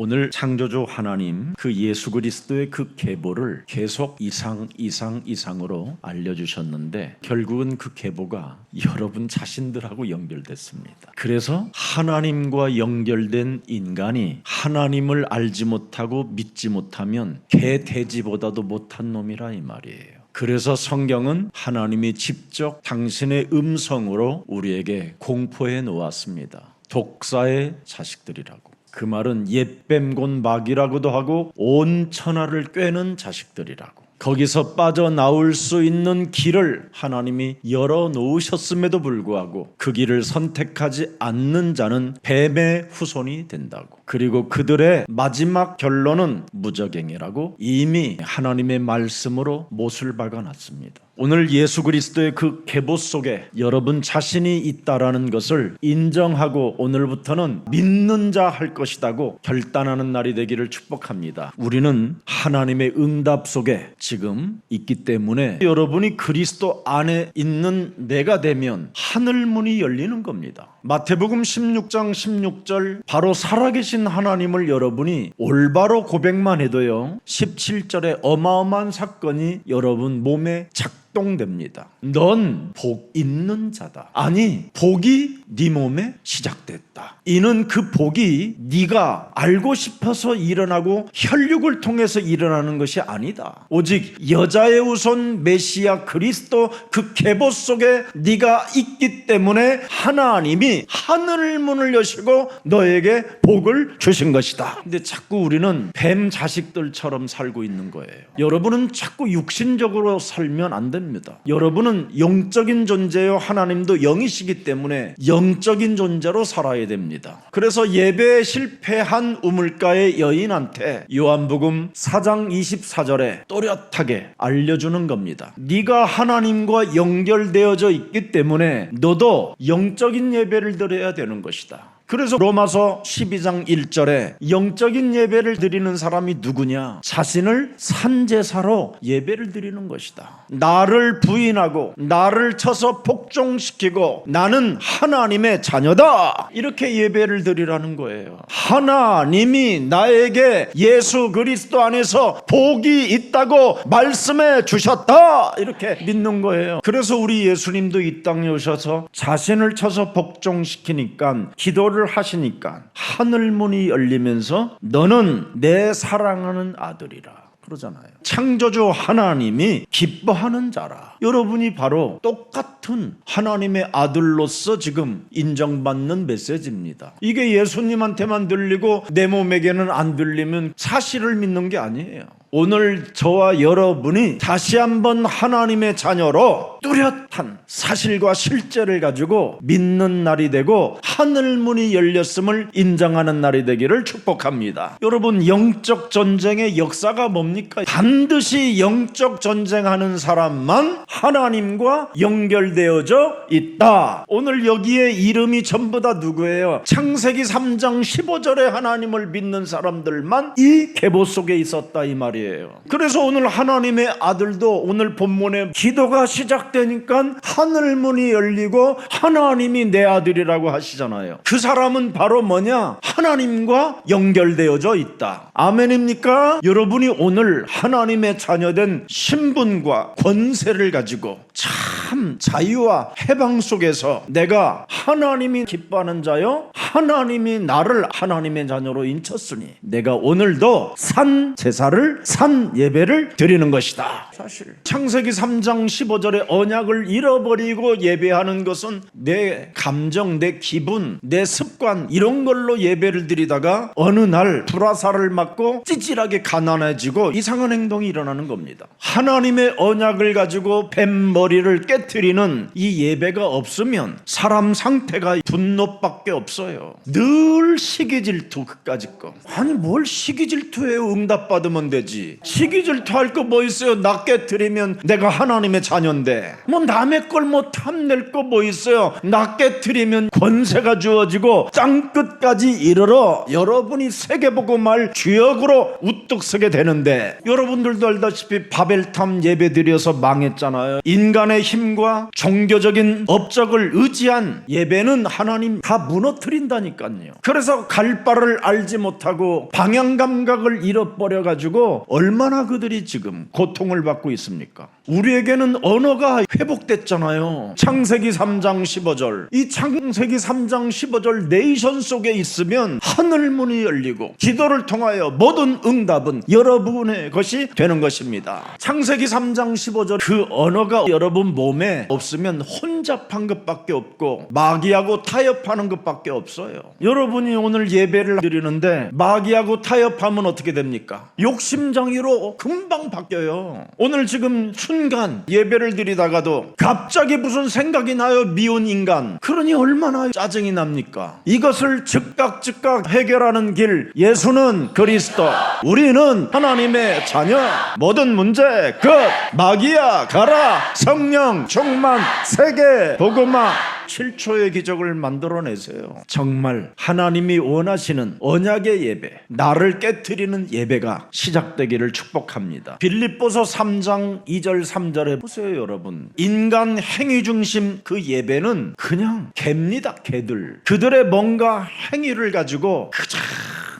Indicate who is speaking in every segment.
Speaker 1: 오늘 창조주 하나님 그 예수 그리스도의 그 계보를 계속 이상으로 알려주셨는데 결국은 그 계보가 여러분 자신들하고 연결됐습니다. 그래서 하나님과 연결된 인간이 하나님을 알지 못하고 믿지 못하면 개 돼지보다도 못한 놈이라 이 말이에요. 그래서 성경은 하나님이 직접 당신의 음성으로 우리에게 공포해 놓았습니다. 독사의 자식들이라고. 그 말은 옛뱀곤 막이라고도 하고 온 천하를 꿰는 자식들이라고. 거기서 빠져나올 수 있는 길을 하나님이 열어놓으셨음에도 불구하고 그 길을 선택하지 않는 자는 뱀의 후손이 된다고. 그리고 그들의 마지막 결론은 무저갱이라고 이미 하나님의 말씀으로 못을 박아놨습니다. 오늘 예수 그리스도의 그 계보 속에 여러분 자신이 있다라는 것을 인정하고 오늘부터는 믿는 자 할 것이라고 결단하는 날이 되기를 축복합니다. 우리는 하나님의 응답 속에 지금 있기 때문에 여러분이 그리스도 안에 있는 내가 되면 하늘 문이 열리는 겁니다. 마태복음 16장 16절 바로 살아계신 하나님을 여러분이 올바로 고백만 해도요 17절에 어마어마한 사건이 여러분 몸에 작동됩니다. 넌 복 있는 자다. 아니 복이 네 몸에 시작됐다. 이는 그 복이 네가 알고 싶어서 일어나고 혈육을 통해서 일어나는 것이 아니다. 오직 여자의 후손 메시아 그리스도 그 계보 속에 네가 있기 때문에 하나님이 하늘 문을 여시고 너에게 복을 주신 것이다. 근데 자꾸 우리는 뱀 자식들처럼 살고 있는 거예요. 여러분은 자꾸 육신적으로 살면 안 됩니다. 여러분은 영적인 존재요 하나님도 영이시기 때문에 영적인 존재로 살아야 됩니다. 그래서 예배에 실패한 우물가의 여인한테 요한복음 4장 24절에 또렷하게 알려주는 겁니다. 네가 하나님과 연결되어져 있기 때문에 너도 영적인 예배를 드려야 되는 것이다. 그래서 로마서 12장 1절에 영적인 예배를 드리는 사람이 누구냐? 자신을 산제사로 예배를 드리는 것이다. 나를 부인하고 나를 쳐서 복종시키고 나는 하나님의 자녀다. 이렇게 예배를 드리라는 거예요. 하나님이 나에게 예수 그리스도 안에서 복이 있다고 말씀해 주셨다. 이렇게 믿는 거예요. 그래서 우리 예수님도 이 땅에 오셔서 자신을 쳐서 복종시키니까 기도를 하시니까 하늘문이 열리면서 너는 내 사랑하는 아들이라 그러잖아요. 창조주 하나님이 기뻐하는 자라. 여러분이 바로 똑같은 하나님의 아들로서 지금 인정받는 메시지입니다. 이게 예수님한테만 들리고 내 몸에게는 안 들리면 사실을 믿는 게 아니에요. 오늘 저와 여러분이 다시 한번 하나님의 자녀로 뚜렷한 사실과 실제를 가지고 믿는 날이 되고 하늘문이 열렸음을 인정하는 날이 되기를 축복합니다. 여러분 영적 전쟁의 역사가 뭡니까? 반드시 영적 전쟁하는 사람만 하나님과 연결되어져 있다. 오늘 여기에 이름이 전부 다 누구예요? 창세기 3장 15절에 하나님을 믿는 사람들만 이 계보 속에 있었다 이 말이에요. 그래서 오늘 하나님의 아들도 오늘 본문에 기도가 시작되니까 하늘문이 열리고 하나님이 내 아들이라고 하시잖아요. 그 사람은 바로 뭐냐? 하나님과 연결되어져 있다. 아멘입니까? 여러분이 오늘 하나님의 자녀된 신분과 권세를 가지고 참 자유와 해방 속에서 내가 하나님이 기뻐하는 자요 하나님이 나를 하나님의 자녀로 인쳤으니 내가 오늘도 산 제사를 산 예배를 드리는 것이다. 사실 창세기 3장 15절에 언약을 잃어버리고 예배하는 것은 내 감정, 내 기분, 내 습관 이런 걸로 예배를 드리다가 어느 날 불화살을 맞고 찌질하게 가난해지고 이상한 행동이 일어나는 겁니다. 하나님의 언약을 가지고 뱀머리를 깨트리는 이 예배가 없으면 사람 상태가 분노밖에 없어요. 늘 시기질투 그까짓 거. 아니 뭘 시기질투해요? 응답받으면 되지. 시기질투할 거 뭐 있어요? 나 깨트리면 내가 하나님의 자녀인데 뭐 남의 걸 뭐 탐낼 거 뭐 있어요? 나 깨트리면 권세가 주어지고 땅끝까지 이르러 여러분이 세계복음할 주역으로 우뚝 서게 되는데 여러분들도 알다시피 바벨탑 예배 드려서 망했잖아요. 인간의 힘과 종교적인 업적을 의지한 예배는 하나님 다 무너뜨린다니까요. 그래서 갈 바를 알지 못하고 방향 감각을 잃어버려 가지고 얼마나 그들이 지금 고통을 받고 있습니까? 우리에게는 언어가 회복됐잖아요. 창세기 3장 15절. 이 창세기 3장 15절 네이션 속에 있으면 하늘문이 열리고 기도를 통하여 모든 응답은 여러분의 것이 되는 것입니다. 창세기 3장 15절 그 언어가 여러분 몸에 없으면 혼잡한 것밖에 없고 마귀하고 타협하는 것밖에 없어요. 여러분이 오늘 예배를 드리는데 마귀하고 타협하면 어떻게 됩니까? 욕심장애로 금방 바뀌어요. 오늘 지금 순간 예배를 드리다가도 갑자기 무슨 생각이 나요. 미운 인간. 그러니 얼마나 짜증이 납니까? 이것을 즉각 해결하는 길. 예수는 그리스도, 우리는 하나님의 자녀. 모든 문제 끝. 마귀야 가라. 성령 충만. 세계 복음화. 7초의 기적을 만들어내세요. 정말 하나님이 원하시는 언약의 예배, 나를 깨트리는 예배가 시작되기를 축복합니다. 빌립보서 3장 2절 3절에 보세요. 여러분, 인간 행위 중심 그 예배는 그냥 개입니다. 개들. 그들의 뭔가 행위를 가지고 그저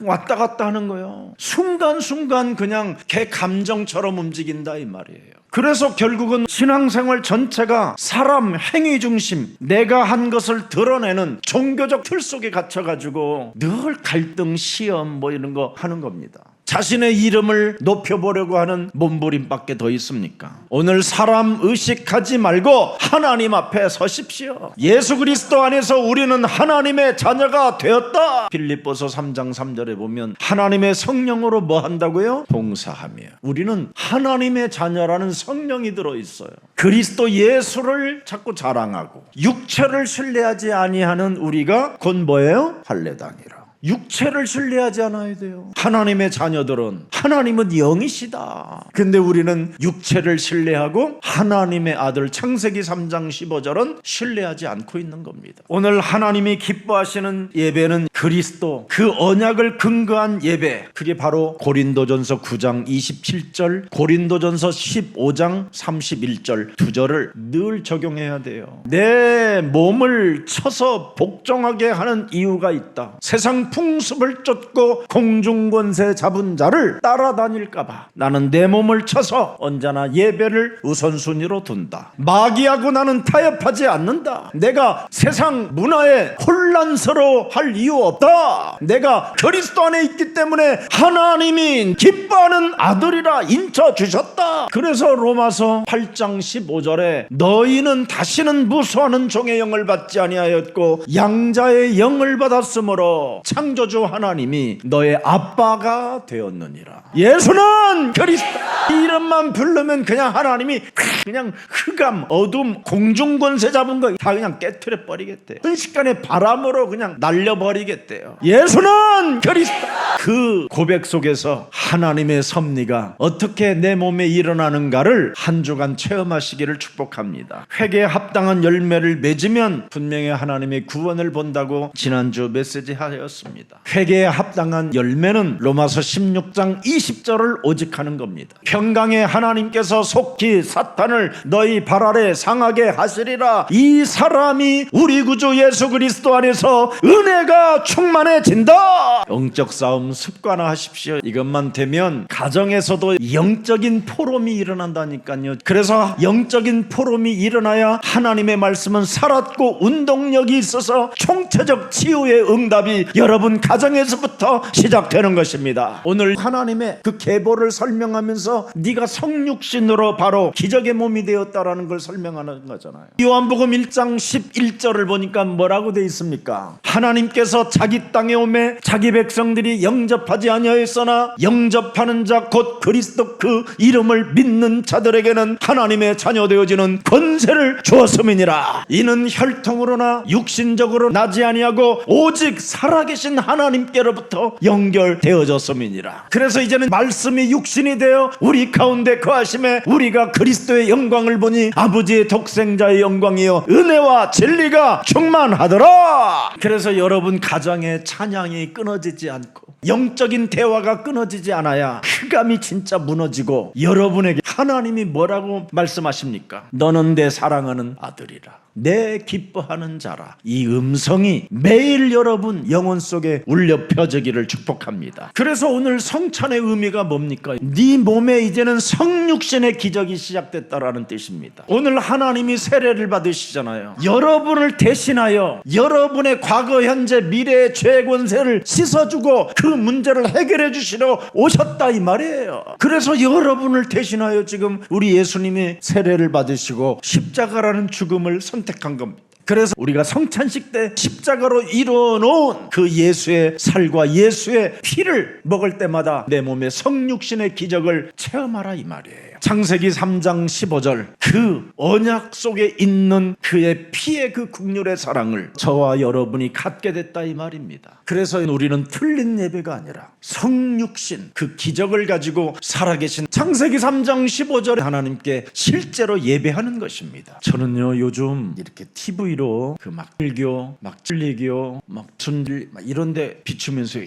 Speaker 1: 왔다 갔다 하는 거예요. 순간순간 그냥 개 감정처럼 움직인다 이 말이에요. 그래서 결국은 신앙생활 전체가 사람 행위 중심, 내가 한 것을 드러내는 종교적 틀 속에 갇혀가지고 늘 갈등, 시험 뭐 이런 거 하는 겁니다. 자신의 이름을 높여보려고 하는 몸부림밖에 더 있습니까? 오늘 사람 의식하지 말고 하나님 앞에 서십시오. 예수 그리스도 안에서 우리는 하나님의 자녀가 되었다. 빌립보서 3장 3절에 보면 하나님의 성령으로 뭐 한다고요? 봉사하며. 우리는 하나님의 자녀라는 성령이 들어있어요. 그리스도 예수를 자꾸 자랑하고 육체를 신뢰하지 아니하는 우리가 곧 뭐예요? 할례당이라. 육체를 신뢰하지 않아야 돼요. 하나님의 자녀들은 하나님은 영이시다. 근데 우리는 육체를 신뢰하고 하나님의 아들 창세기 3장 15절은 신뢰하지 않고 있는 겁니다. 오늘 하나님이 기뻐하시는 예배는 그리스도, 그 언약을 근거한 예배. 그게 바로 고린도전서 9장 27절, 고린도전서 15장 31절 두 절을 늘 적용해야 돼요. 내 몸을 쳐서 복종하게 하는 이유가 있다. 세상 풍습을 쫓고 공중권세 잡은 자를 따라다닐까봐 나는 내 몸을 쳐서 언제나 예배를 우선순위로 둔다. 마귀하고 나는 타협하지 않는다. 내가 세상 문화에 혼란스러워할 이유 없다. 내가 그리스도 안에 있기 때문에 하나님이 기뻐하는 아들이라 인쳐주셨다. 그래서 로마서 8장 15절에 너희는 다시는 무수하는 종의 영을 받지 아니하였고 양자의 영을 받았으므로 창조주 하나님이 너의 아빠가 되었느니라. 예수는 그리스도. 이름만 부르면 그냥 하나님이 그냥 흑암, 어둠, 공중권세 잡은 거 다 그냥 깨트려 버리겠대요. 순식간에 바람으로 그냥 날려버리겠대요. 예수는 그리스도. 그 고백 속에서 하나님의 섭리가 어떻게 내 몸에 일어나는가를 한 주간 체험하시기를 축복합니다. 회개에 합당한 열매를 맺으면 분명히 하나님의 구원을 본다고 지난주 메시지 하였습니다. 회개에 합당한 열매는 로마서 16장 20절을 오직하는 겁니다. 평강의 하나님께서 속히 사탄을 너희 발 아래 상하게 하시리라. 이 사람이 우리 구주 예수 그리스도 안에서 은혜가 충만해진다. 영적 싸움 습관화하십시오. 이것만 되면 가정에서도 영적인 포럼이 일어난다니까요. 그래서 영적인 포럼이 일어나야 하나님의 말씀은 살았고 운동력이 있어서 총체적 치유의 응답이 여러분 가정에서부터 시작되는 것입니다. 오늘 하나님의 그 계보를 설명하면서 네가 성육신으로 바로 기적의 몸이 되었다라는 걸 설명하는 거잖아요. 요한복음 1장 11절을 보니까 뭐라고 돼 있습니까? 하나님께서 자기 땅에 오매 자기 백성들이 영접하지 아니하였으나 영접하는 자 곧 그리스도 그 이름을 믿는 자들에게는 하나님의 자녀 되어지는 권세를 주었음이니라. 이는 혈통으로나 육신적으로 나지 아니하고 오직 살아계신 하나님께로부터 연결되어졌음이니라. 그래서 이제는 말씀이 육신이 되어 우리 가운데 거하심에 우리가 그리스도의 영광을 보니 아버지의 독생자의 영광이요 은혜와 진리가 충만하더라. 그래서 여러분 가정의 찬양이 끊어지지 않고 영적인 대화가 끊어지지 않아야 흑암이 진짜 무너지고 여러분에게 하나님이 뭐라고 말씀하십니까? 너는 내 사랑하는 아들이라, 내 기뻐하는 자라. 이 음성이 매일 여러분 영혼 속에 울려 퍼지기를 축복합니다. 그래서 오늘 성찬의 의미가 뭡니까? 네 몸에 이제는 성육신의 기적이 시작됐다라는 뜻입니다. 오늘 하나님이 세례를 받으시잖아요. 여러분을 대신하여 여러분의 과거, 현재, 미래의 죄 권세를 씻어주고 그 문제를 해결해 주시러 오셨다 이 말이에요. 그래서 여러분을 대신하여 지금 우리 예수님이 세례를 받으시고 십자가라는 죽음을 선택한 겁니다. 그래서 우리가 성찬식 때 십자가로 이루어놓은 그 예수의 살과 예수의 피를 먹을 때마다 내 몸에 성육신의 기적을 체험하라 이 말이에요. 창세기 3장 15절, 그 언약 속에 있는 그의 피의 그 국률의 사랑을 저와 여러분이 갖게 됐다 이 말입니다. 그래서 우리는 틀린 예배가 아니라 성육신 그 기적을 가지고 살아계신 창세기 3장 15절에 하나님께 실제로 예배하는 것입니다. 저는요 요즘 이렇게 TV로 그 막 불교, 막 진리교, 막 순리 막 이런데 비추면서 야,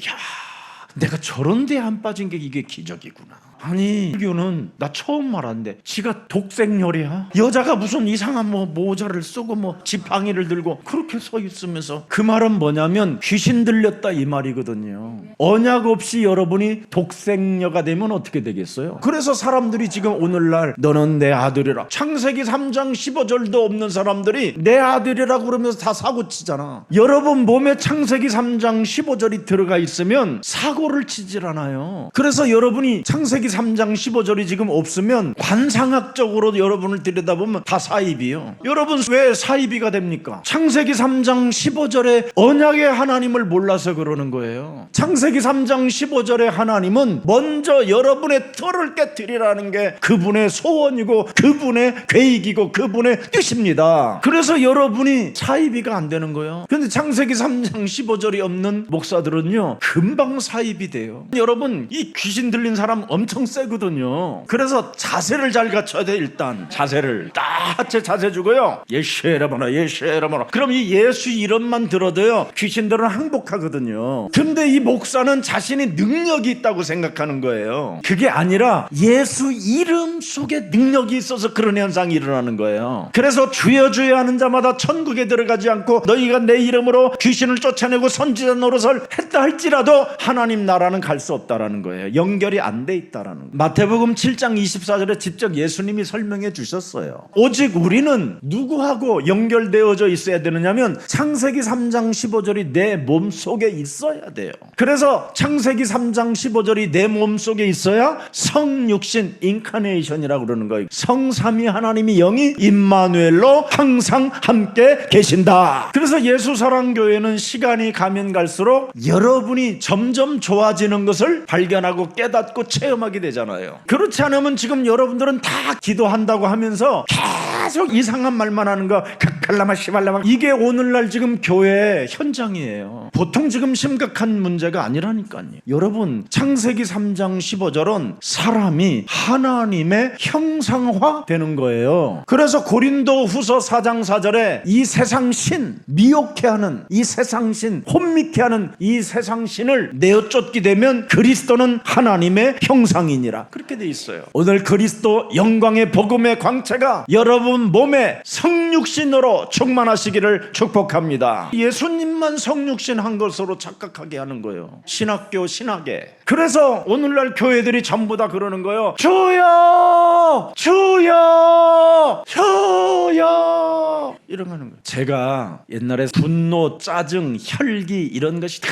Speaker 1: 내가 저런 데에 안 빠진 게 이게 기적이구나. 아니 불교는 나 처음 말하는데 지가 독생열이야. 여자가 무슨 이상한 뭐 모자를 쓰고 뭐 지팡이를 들고 그렇게 서 있으면서, 그 말은 뭐냐면 귀신 들렸다 이 말이거든요. 언약 없이 여러분이 독생녀가 되면 어떻게 되겠어요? 그래서 사람들이 지금 오늘날 너는 내 아들이라, 창세기 3장 15절도 없는 사람들이 내 아들이라고 그러면서 다 사고 치잖아. 여러분 몸에 창세기 3장 15절이 들어가 있으면 사고를 치질 않아요. 그래서 여러분이 창세기 3장 15절이 지금 없으면 관상학적으로 여러분을 들여다보면 다 사이비요. 여러분 왜 사이비가 됩니까? 창세기 3장 15절에 언약의 하나님을 몰라서 그러는 거예요. 창세기 3장 15절의 하나님은 먼저 여러분의 털을 깨뜨리라는 게 그분의 소원이고 그분의 계획이고 그분의 뜻입니다. 그래서 여러분이 사이비가 안 되는 거예요. 그런데 창세기 3장 15절이 없는 목사들은요 금방 사이비 돼요. 여러분 이 귀신 들린 사람 엄청 세거든요. 그래서 자세를 잘 갖춰야 돼. 일단 자세를 딱 하체 자세 주고요, 예수에라마라 예수에라마라. 그럼 이 예수 이름만 들어도요 귀신들은 항복하거든요. 근데 이 목사는 자신이 능력이 있다고 생각하는 거예요. 그게 아니라 예수 이름 속에 능력이 있어서 그런 현상이 일어나는 거예요. 그래서 주여 주여 하는 자마다 천국에 들어가지 않고 너희가 내 이름으로 귀신을 쫓아내고 선지자 노릇을 했다 할지라도 하나님 나라는 갈 수 없다라는 거예요. 연결이 안 돼 있다라는 거예요. 마태복음 7장 24절에 직접 예수님이 설명해 주셨어요. 오직 우리는 누구하고 연결되어져 있어야 되느냐면 창세기 3장 15절이 내 몸속에 있어야 돼요. 그래서 창세기 3장 15절이 내 몸속에 있어야 성육신 인카네이션이라고 그러는 거예요. 성삼위 하나님이 영이 임마누엘로 항상 함께 계신다. 그래서 예수사랑교회는 시간이 가면 갈수록 여러분이 점점 좋아지는 것을 발견하고 깨닫고 체험하게 되잖아요. 그렇지 않으면 지금 여러분들은 다 기도한다고 하면서 계속 이상한 말만 하는 거, 칼라마 시발라마, 이게 오늘날 지금 교회 현장이에요. 보통 지금 심각한 문제가 아니라니까요. 여러분 창세기 3장 15절은 사람이 하나님의 형상화 되는 거예요. 그래서 고린도 후서 4장 4절에 이 세상신, 미혹해하는 이 세상신, 혼미케하는 이 세상신을 내어쫓게 되면 그리스도는 하나님의 형상이니라, 그렇게 돼 있어요. 오늘 그리스도 영광의 복음의 광채가 여러분 몸에 성육신으로 충만하시기를 축복합니다. 예수님만 성육신 한 것으로 착각하게 하는 거예요. 신학교 신학에. 그래서 오늘날 교회들이 전부 다 그러는 거예요. 주여 주여 주여 이런 거 하는 거예요. 제가 옛날에 분노, 짜증, 혈기 이런 것이 다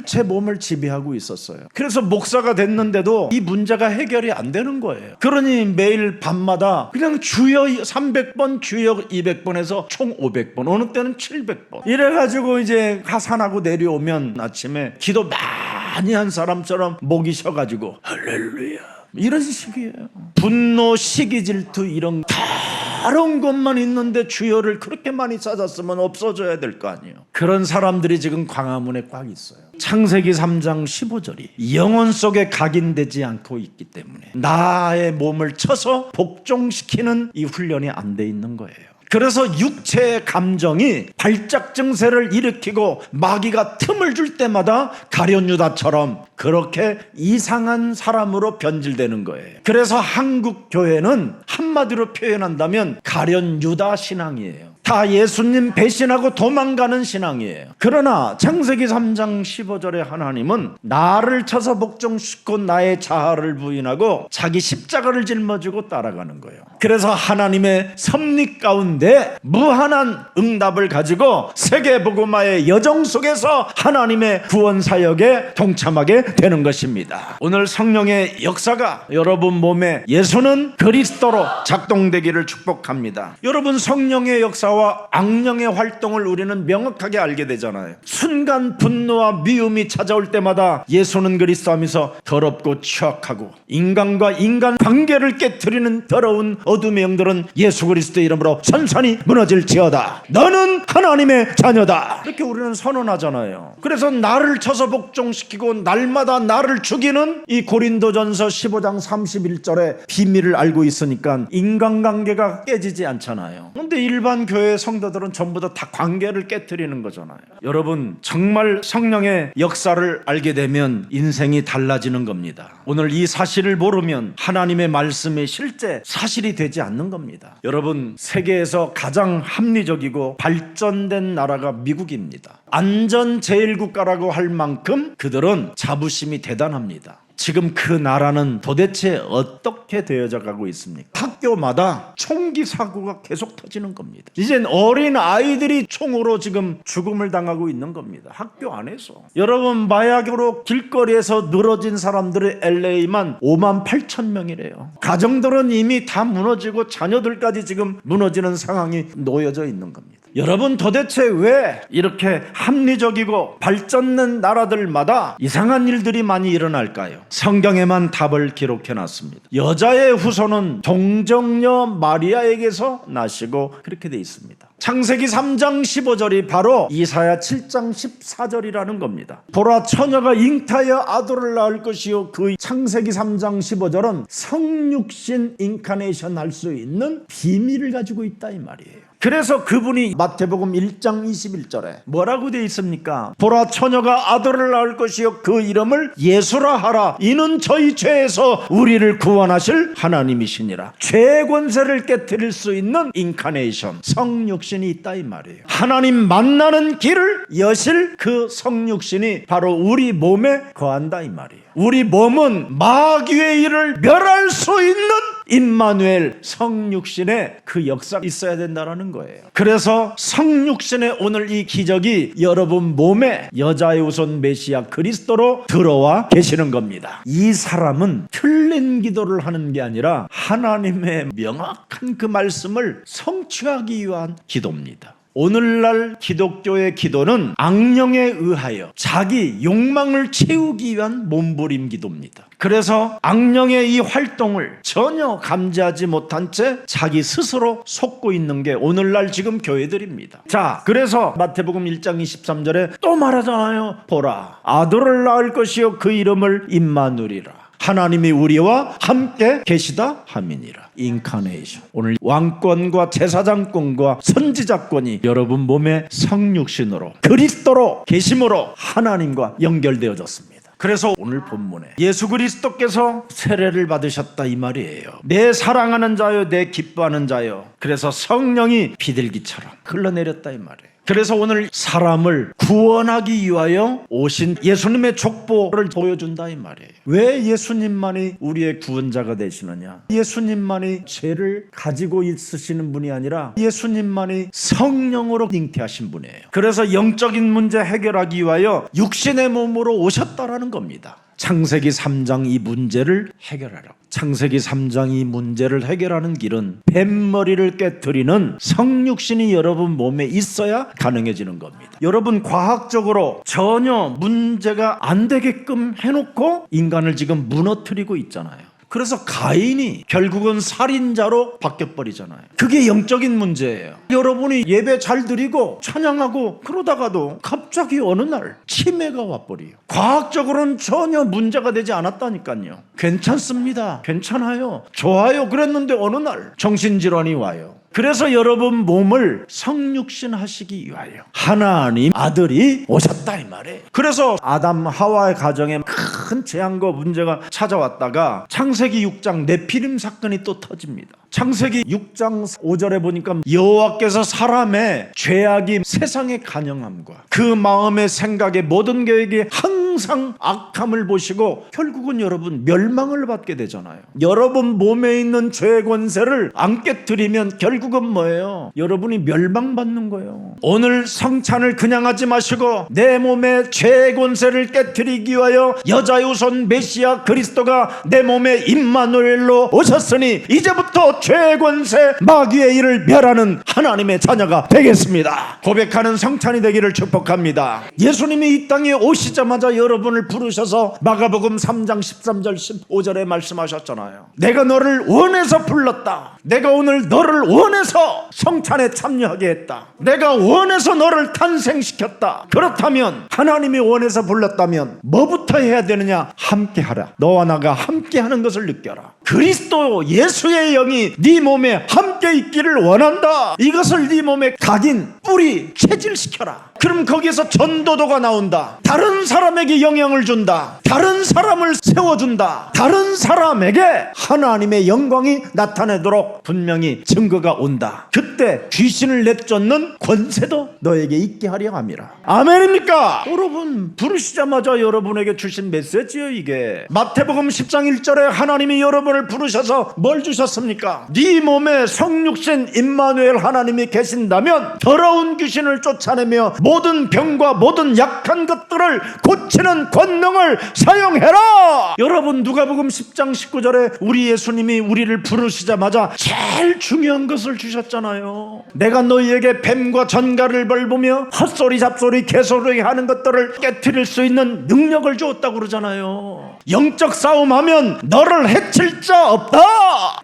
Speaker 1: 제 몸을 지배하고 있었어요. 그래서 목사가 됐는데도 이 문제가 해결이 안 되는 거예요. 그러니 매일 밤마다 그냥 주여 300번, 주여 200번에서 총 500번, 어느 때는 700번 이래가지고 이제 하산하고 내려오면 아침에 기도 많이 한 사람처럼 목이 쉬어가지고 할렐루야 이런 식이에요. 분노, 시기, 질투 이런 다른 것만 있는데 주여를 그렇게 많이 찾았으면 없어져야 될 거 아니에요. 그런 사람들이 지금 광화문에 꽉 있어요. 창세기 3장 15절이 영혼 속에 각인되지 않고 있기 때문에 나의 몸을 쳐서 복종시키는 이 훈련이 안 돼 있는 거예요. 그래서 육체의 감정이 발작 증세를 일으키고 마귀가 틈을 줄 때마다 가룟 유다처럼 그렇게 이상한 사람으로 변질되는 거예요. 그래서 한국 교회는 한마디로 표현한다면 가룟 유다 신앙이에요. 다 예수님 배신하고 도망가는 신앙이에요. 그러나 창세기 3장 15절에 하나님은 나를 쳐서 복종시키고 나의 자아를 부인하고 자기 십자가를 짊어지고 따라가는 거예요. 그래서 하나님의 섭리 가운데 무한한 응답을 가지고 세계복음화의 여정 속에서 하나님의 구원 사역에 동참하게 되는 것입니다. 오늘 성령의 역사가 여러분 몸에 예수는 그리스도로 작동되기를 축복합니다. 여러분 성령의 역사와 악령의 활동을 우리는 명확하게 알게 되잖아요. 순간 분노와 미움이 찾아올 때마다 예수는 그리스도 하면서 더럽고 취약하고 인간과 인간 관계를 깨트리는 더러운 어둠의 영들은 예수 그리스도의 이름으로 선선히 무너질지어다. 너는 하나님의 자녀다. 이렇게 우리는 선언하잖아요. 그래서 나를 쳐서 복종시키고 날마다 나를 죽이는 이 고린도전서 15장 31절의 비밀을 알고 있으니까 인간관계가 깨지지 않잖아요. 그런데 일반 교회 성도들은 전부 다 관계를 깨트리는 거잖아요. 여러분 정말 성령의 역사를 알게 되면 인생이 달라지는 겁니다. 오늘 이 사실을 모르면 하나님의 말씀이 실제 사실이 되지 않는 겁니다. 여러분 세계에서 가장 합리적이고 발전된 나라가 미국입니다. 안전 제일 국가라고 할 만큼 그들은 자부심이 대단합니다. 지금 그 나라는 도대체 어떻게 되어져 가고 있습니까? 학교마다 총기 사고가 계속 터지는 겁니다. 이젠 어린 아이들이 총으로 지금 죽음을 당하고 있는 겁니다. 학교 안에서. 여러분 마약으로 길거리에서 늘어진 사람들의 LA만 5만 8천 명이래요. 가정들은 이미 다 무너지고 자녀들까지 지금 무너지는 상황이 놓여져 있는 겁니다. 여러분 도대체 왜 이렇게 합리적이고 발전된 나라들마다 이상한 일들이 많이 일어날까요? 성경에만 답을 기록해 놨습니다. 여자의 후손은 동정녀 마리아에게서 나시고 그렇게 돼 있습니다. 창세기 3장 15절이 바로 이사야 7장 14절이라는 겁니다. 보라 처녀가 잉타하여 아들을 낳을 것이요. 그 창세기 3장 15절은 성육신 인카네이션 할 수 있는 비밀을 가지고 있다 이 말이에요. 그래서 그분이 마태복음 1장 21절에 뭐라고 되어 있습니까? 보라 처녀가 아들을 낳을 것이요 그 이름을 예수라 하라. 이는 저희 죄에서 우리를 구원하실 하나님이시니라. 죄의 권세를 깨뜨릴 수 있는 인카네이션 성육신이 있다 이 말이에요. 하나님 만나는 길을 여실 그 성육신이 바로 우리 몸에 거한다 이 말이에요. 우리 몸은 마귀의 일을 멸할 수 있는 임마누엘 성육신의 그 역사가 있어야 된다는 거예요. 그래서 성육신의 오늘 이 기적이 여러분 몸에 여자의 후손 메시아 그리스도로 들어와 계시는 겁니다. 이 사람은 틀린 기도를 하는 게 아니라 하나님의 명확한 그 말씀을 성취하기 위한 기도입니다. 오늘날 기독교의 기도는 악령에 의하여 자기 욕망을 채우기 위한 몸부림 기도입니다. 그래서 악령의 이 활동을 전혀 감지하지 못한 채 자기 스스로 속고 있는 게 오늘날 지금 교회들입니다. 자, 그래서 마태복음 1장 23절에 또 말하잖아요. 보라, 아들을 낳을 것이요 그 이름을 임마누리라. 하나님이 우리와 함께 계시다 함이니라. 인카네이션. 오늘 왕권과 제사장권과 선지자권이 여러분 몸에 성육신으로 그리스도로 계심으로 하나님과 연결되어졌습니다. 그래서 오늘 본문에 예수 그리스도께서 세례를 받으셨다 이 말이에요. 내 사랑하는 자요 내 기뻐하는 자요. 그래서 성령이 비둘기처럼 흘러내렸다 이 말이에요. 그래서 오늘 사람을 구원하기 위하여 오신 예수님의 족보를 보여준다 이 말이에요. 왜 예수님만이 우리의 구원자가 되시느냐? 예수님만이 죄를 가지고 있으시는 분이 아니라 예수님만이 성령으로 잉태하신 분이에요. 그래서 영적인 문제 해결하기 위하여 육신의 몸으로 오셨다라는 겁니다. 창세기 3장 이 문제를 해결하라. 창세기 3장 이 문제를 해결하는 길은 뱀머리를 깨트리는 성육신이 여러분 몸에 있어야 가능해지는 겁니다. 여러분 과학적으로 전혀 문제가 안 되게끔 해놓고 인간을 지금 무너뜨리고 있잖아요. 그래서 가인이 결국은 살인자로 바뀌어버리잖아요. 그게 영적인 문제예요. 여러분이 예배 잘 드리고 찬양하고 그러다가도 갑자기 어느 날 치매가 와버려요. 과학적으로는 전혀 문제가 되지 않았다니까요. 괜찮습니다. 괜찮아요. 좋아요. 그랬는데 어느 날 정신질환이 와요. 그래서 여러분 몸을 성육신 하시기 위하여 하나님 아들이 오셨다 이 말이에요. 그래서 아담 하와의 가정에 큰 재앙과 문제가 찾아왔다가 창세기 6장 네피림 사건이 또 터집니다. 창세기 6장 5절에 보니까 여호와께서 사람의 죄악이 세상의 간영함과 그 마음의 생각의 모든 계획에 항상 악함을 보시고 결국은 여러분 멸망을 받게 되잖아요. 여러분 몸에 있는 죄의 권세를 안 깨뜨리면 결국은 뭐예요? 여러분이 멸망받는 거예요. 오늘 성찬을 그냥 하지 마시고 내 몸의 죄의 권세를 깨뜨리기 위하여 여자의 우선 메시아 그리스도가 내 몸에 임마누엘로 오셨으니 이제부터 죄의 권세 마귀의 일을 멸하는 하나님의 자녀가 되겠습니다. 고백하는 성찬이 되기를 축복합니다. 예수님이 이 땅에 오시자마자 여러분을 부르셔서 마가복음 3장 13절 15절에 말씀하셨잖아요. 내가 너를 원해서 불렀다. 내가 오늘 너를 원해서 성찬에 참여하게 했다. 내가 원해서 너를 탄생시켰다. 그렇다면 하나님이 원해서 불렀다면 뭐부터 해야 되느냐? 함께하라. 너와 나가 함께하는 것을 느껴라. 그리스도 예수의 영이 네 몸에 함께 있기를 원한다. 이것을 네 몸에 각인 뿌리 체질시켜라. 그럼 거기에서 전도도가 나온다. 다른 사람에게 영향을 준다. 다른 사람을 세워준다. 다른 사람에게 하나님의 영광이 나타내도록 분명히 증거가 온다. 그때 귀신을 내쫓는 권세도 너에게 있게 하려 함이라. 아멘입니까? 여러분 부르시자마자 여러분에게 주신 메시지예요. 이게 마태복음 10장 1절에 하나님이 여러분을 부르셔서 뭘 주셨습니까? 네 몸에 성육신 임마누엘 하나님이 계신다면 더러운 귀신을 쫓아내며 모든 병과 모든 약한 것들을 고치는 권능을 사용해라. 여러분 누가복음 10장 19절에 우리 예수님이 우리를 부르시자마자 제일 중요한 것을 주셨잖아요. 내가 너희에게 뱀과 전갈을 벌보며 헛소리 잡소리 개소리 하는 것들을 깨트릴 수 있는 능력을 주었다고 그러잖아요. 영적 싸움하면 너를 해칠 자 없다.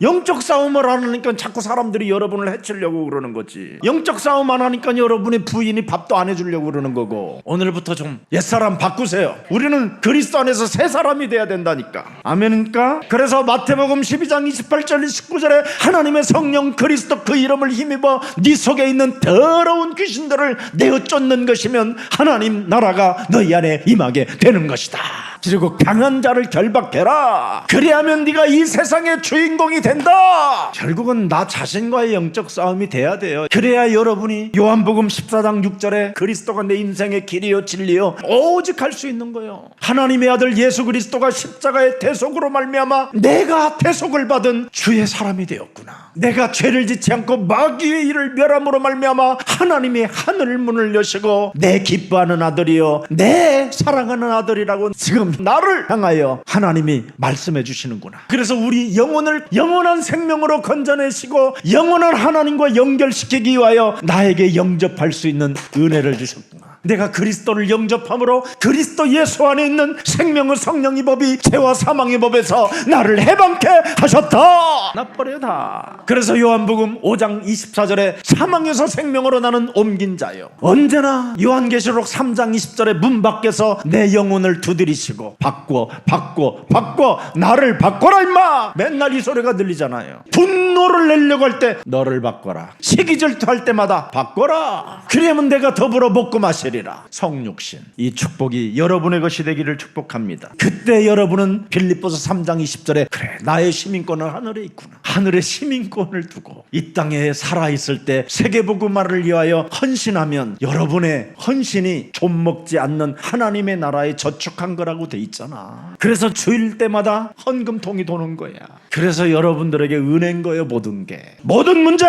Speaker 1: 영적 싸움을 안 하니까 자꾸 사람들이 여러분을 해치려고 그러는 거지. 영적 싸움 안 하니까 여러분의 부인이 밥도 안 해주려고 그러는 거고. 오늘부터 좀 옛사람 바꾸세요. 우리는 그리스도 안에서 새 사람이 돼야 된다니까. 아멘입니까? 그래서 마태복음 12장 28절 19절에 하나님의 성령 그리스도 그 이름을 힘입어 네 속에 있는 더러운 귀신들을 내어 쫓는 것이면 하나님 나라가 너희 안에 임하게 되는 것이다. 그리고 강한 자를 결박해라. 그리하면 네가 이 세상의 주인공이 된다. 결국은 나 자신과의 영적 싸움이 돼야 돼요. 그래야 여러분이 요한복음 14장 6절에 그리스도가 내 인생의 길이요 진리요 오직 할 수 있는 거예요. 하나님의 아들 예수 그리스도가 십자가의 대속으로 말미암아 내가 대속을 받은 주의 사람이 되었구나. 내가 죄를 짓지 않고 마귀의 일을 멸함으로 말미암아 하나님의 하늘 문을 여시고 내 기뻐하는 아들이요 내 사랑하는 아들이라고 지금 나를 향하여 하나님이 말씀해 주시는구나. 그래서 우리 영혼을 영원한 생명으로 건져내시고 영원한 하나님과 연결시키기 위하여 나에게 영접할 수 있는 은혜를 주셨구나. 내가 그리스도를 영접함으로 그리스도 예수 안에 있는 생명의 성령의 법이 죄와 사망의 법에서 나를 해방케 하셨다. 나버려 다. 그래서 요한복음 5장 24절에 사망에서 생명으로 나는 옮긴 자요. 언제나 요한계시록 3장 20절에 문 밖에서 내 영혼을 두드리시고 바꿔 나를 바꿔라 임마. 맨날 이 소리가 들리잖아요. 분노를 내려고 할 때 너를 바꿔라. 시기질투할 때마다 바꿔라. 그러면 내가 더불어 먹고 마시리라. 성육신. 이 축복이 여러분의 것이 되기를 축복합니다. 그때 여러분은 빌립보서 3장 20절에 그래 나의 시민권은 하늘에 있구나. 하늘의 시민권을 두고 이 땅에 살아있을 때 세계복음화를 위하여 헌신하면 여러분의 헌신이 좀 먹지 않는 하나님의 나라에 저축한 거라고 돼 있잖아. 그래서 주일 때마다 헌금통이 도는 거야. 그래서 여러분들에게 은혜인 거예요. 모든 게. 모든 문제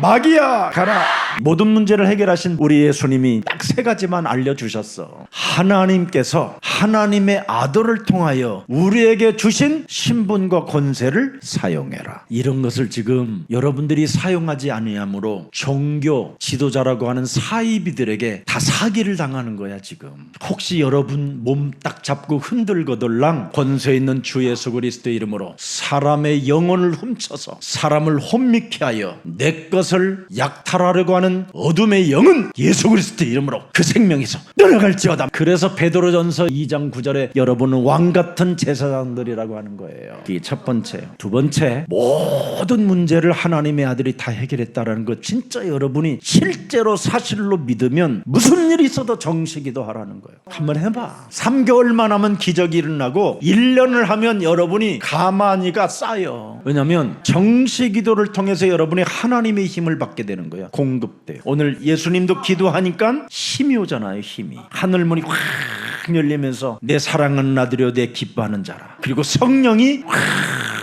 Speaker 1: 마귀야 가라. 모든 문제를 해결하신 우리 예수님이 딱 세 가지만 알려주셨어. 하나님께서 하나님의 아들을 통하여 우리에게 주신 신분과 권세를 사용해라. 이런 것을 지금 여러분들이 사용하지 아니하므로 종교 지도자라고 하는 사이비들에게 다 사기를 당하는 거야. 지금 혹시 여러분 몸 딱 잡고 흔들거들랑 권세 있는 주 예수 그리스도의 이름으로 사람의 영혼을 훔쳐서 사람을 혼미케 하여 내 것을 약탈하려고 하는 어둠의 영은 예수 그리스도의 이름으로 그 생명에서 떠나갈지어다. 그래서 베드로전서 2장 9절에 여러분은 왕같은 제사장들이라고 하는 거예요. 이게 첫 번째. 두 번째, 모든 문제를 하나님의 아들이 다 해결했다라는 거 진짜 여러분이 실제로 사실로 믿으면 무슨 일이 있어도 정식기도 하라는 거예요. 한번 해봐. 3개월만 하면 기적이 일어나고 1년을 하면 여러분이 가만히가 쌓여. 왜냐하면 정식기도를 통해서 여러분이 하나님의 힘을 받게 되는 거야. 공급돼요. 오늘 예수님도 기도하니까 힘이 오잖아요. 힘이. 하늘문이 확 열리면서 내 사랑하는 아들이여 내 기뻐하는 자라. 그리고 성령이 확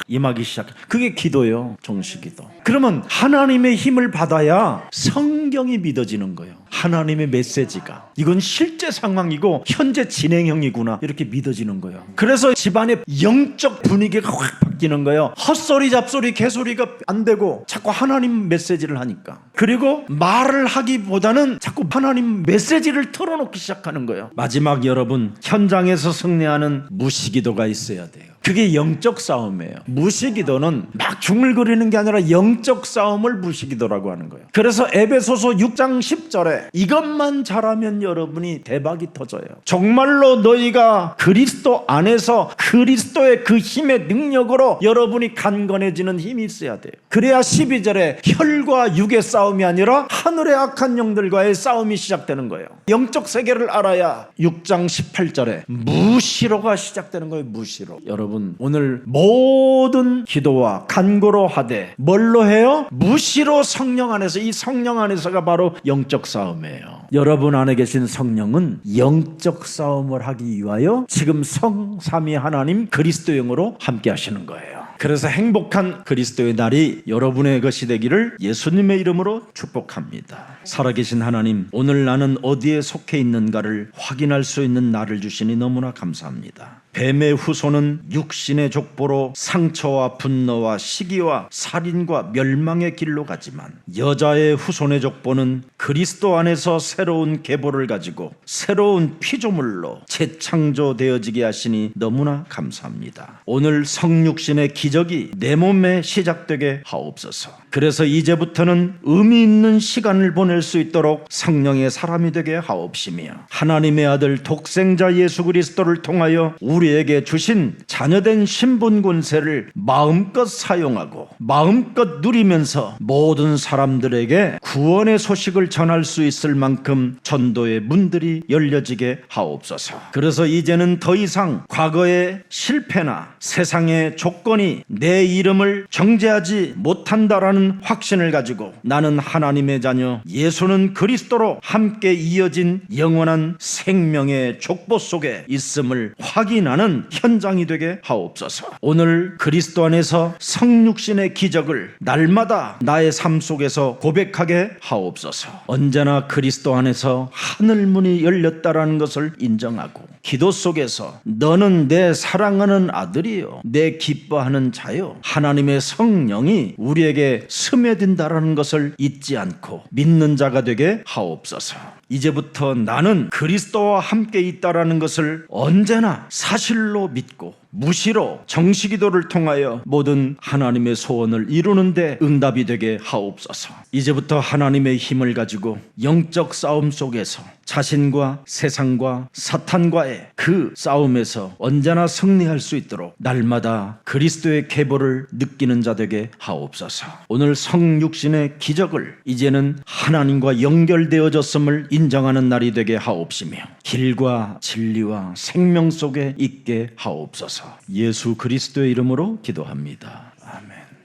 Speaker 1: 임하기 시작. 그게 기도예요. 정식기도. 그러면 하나님의 힘을 받아야 성경이 믿어지는 거예요. 하나님의 메시지가 이건 실제 상황이고 현재 진행형이구나 이렇게 믿어지는 거예요. 그래서 집안의 영적 분위기가 확 바뀌는 거예요. 헛소리 잡소리 개소리가 안 되고 자꾸 하나님 메시지를 하니까. 그리고 말을 하기보다는 자꾸 하나님 메시지를 털어놓기 시작하는 거예요. 마지막 여러분, 현장에서 승리하는 무시기도가 있어야 돼요. 그게 영적 싸움이에요. 무시기도는 막 중얼거리는 게 아니라 영적 싸움을 무시기도라고 하는 거예요. 그래서 에베소서 6장 10절에 이것만 잘하면 여러분이 대박이 터져요. 정말로 너희가 그리스도 안에서 그리스도의 그 힘의 능력으로 여러분이 강건해지는 힘이 있어야 돼요. 그래야 12절에 혈과 육의 싸움이 아니라 하늘의 악한 영들과의 싸움이 시작되는 거예요. 영적 세계를 알아야 6장 18절에 무시로가 시작되는 거예요. 무시로. 여러분 오늘 모든 기도와 간구로 하되 뭘로 해요? 무시로 성령 안에서. 이 성령 안에서가 바로 영적 싸움이에요. 여러분 안에 계신 성령은 영적 싸움을 하기 위하여 지금 성삼위 하나님 그리스도 영으로 함께 하시는 거예요. 그래서 행복한 그리스도의 날이 여러분의 것이 되기를 예수님의 이름으로 축복합니다. 살아계신 하나님, 오늘 나는 어디에 속해 있는가를 확인할 수 있는 나를 주시니 너무나 감사합니다. 뱀의 후손은 육신의 족보로 상처와 분노와 시기와 살인과 멸망의 길로 가지만 여자의 후손의 족보는 그리스도 안에서 새로운 계보를 가지고 새로운 피조물로 재창조되어지게 하시니 너무나 감사합니다. 오늘 성육신의 기적이 내 몸에 시작되게 하옵소서. 그래서 이제부터는 의미 있는 시간을 보낼 수 있도록 성령의 사람이 되게 하옵시며 하나님의 아들 독생자 예수 그리스도를 통하여 우리에게 주신 자녀된 신분 권세를 마음껏 사용하고 마음껏 누리면서 모든 사람들에게 구원의 소식을 전할 수 있을 만큼 전도의 문들이 열려지게 하옵소서. 그래서 이제는 더 이상 과거의 실패나 세상의 조건이 내 이름을 정죄하지 못한다라는 확신을 가지고 나는 하나님의 자녀, 예수는 그리스도로 함께 이어진 영원한 생명의 족보 속에 있음을 확인하는 현장이 되게 하옵소서. 오늘 그리스도 안에서 성육신의 기적을 날마다 나의 삶 속에서 고백하게 하옵소서. 언제나 그리스도 안에서 하늘문이 열렸다라는 것을 인정하고 기도 속에서 너는 내 사랑하는 아들이요 내 기뻐하는 자요 하나님의 성령이 우리에게 스며든다라는 것을 잊지 않고 믿는 자가 되게 하옵소서. 이제부터 나는 그리스도와 함께 있다라는 것을 언제나 사실로 믿고 무시로 정식기도를 통하여 모든 하나님의 소원을 이루는 데 응답이 되게 하옵소서. 이제부터 하나님의 힘을 가지고 영적 싸움 속에서 자신과 세상과 사탄과의 그 싸움에서 언제나 승리할 수 있도록 날마다 그리스도의 계보를 느끼는 자 되게 하옵소서. 오늘 성육신의 기적을 이제는 하나님과 연결되어졌음을 인정하는 날이 되게 하옵시며 길과 진리와 생명 속에 있게 하옵소서. 예수 그리스도의 이름으로 기도합니다. 아멘.